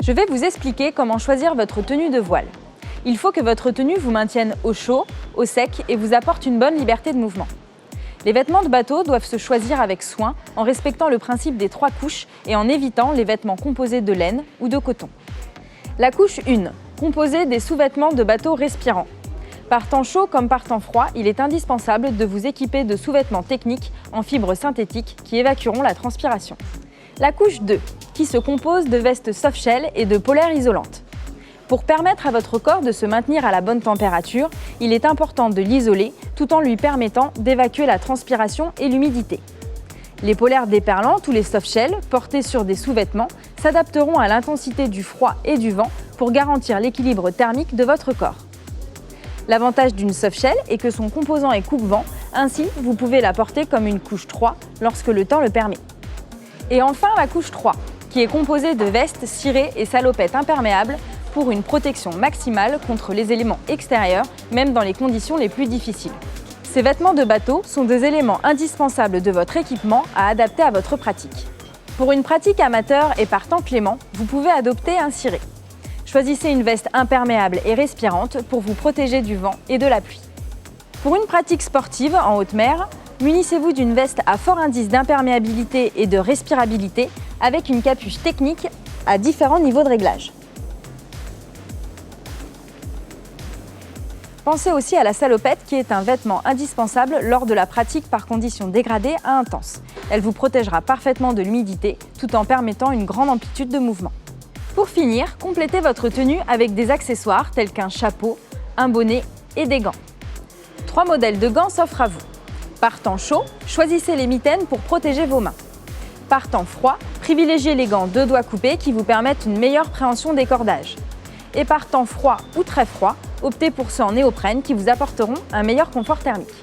Je vais vous expliquer comment choisir votre tenue de voile. Il faut que votre tenue vous maintienne au chaud, au sec et vous apporte une bonne liberté de mouvement. Les vêtements de bateau doivent se choisir avec soin en respectant le principe des 3 couches et en évitant les vêtements composés de laine ou de coton. La couche 1, composée des sous-vêtements de bateau respirants. Par temps chaud comme par temps froid, il est indispensable de vous équiper de sous-vêtements techniques en fibres synthétiques qui évacueront la transpiration. La couche 2, qui se compose de vestes softshell et de polaires isolantes. Pour permettre à votre corps de se maintenir à la bonne température, il est important de l'isoler tout en lui permettant d'évacuer la transpiration et l'humidité. Les polaires déperlantes ou les softshell, portés sur des sous-vêtements, s'adapteront à l'intensité du froid et du vent pour garantir l'équilibre thermique de votre corps. L'avantage d'une softshell est que son composant est coupe-vent, ainsi vous pouvez la porter comme une couche 3 lorsque le temps le permet. Et enfin la couche 3, qui est composée de vestes cirées et salopettes imperméables pour une protection maximale contre les éléments extérieurs, même dans les conditions les plus difficiles. Ces vêtements de bateau sont des éléments indispensables de votre équipement à adapter à votre pratique. Pour une pratique amateur et par temps clément, vous pouvez adopter un ciré. Choisissez une veste imperméable et respirante pour vous protéger du vent et de la pluie. Pour une pratique sportive en haute mer, munissez-vous d'une veste à fort indice d'imperméabilité et de respirabilité avec une capuche technique à différents niveaux de réglage. Pensez aussi à la salopette qui est un vêtement indispensable lors de la pratique par conditions dégradées à intenses. Elle vous protégera parfaitement de l'humidité tout en permettant une grande amplitude de mouvement. Pour finir, complétez votre tenue avec des accessoires tels qu'un chapeau, un bonnet et des gants. 3 modèles de gants s'offrent à vous. Par temps chaud, choisissez les mitaines pour protéger vos mains. Par temps froid, privilégiez les gants 2 doigts coupés qui vous permettent une meilleure préhension des cordages. Et par temps froid ou très froid, optez pour ceux en néoprène qui vous apporteront un meilleur confort thermique.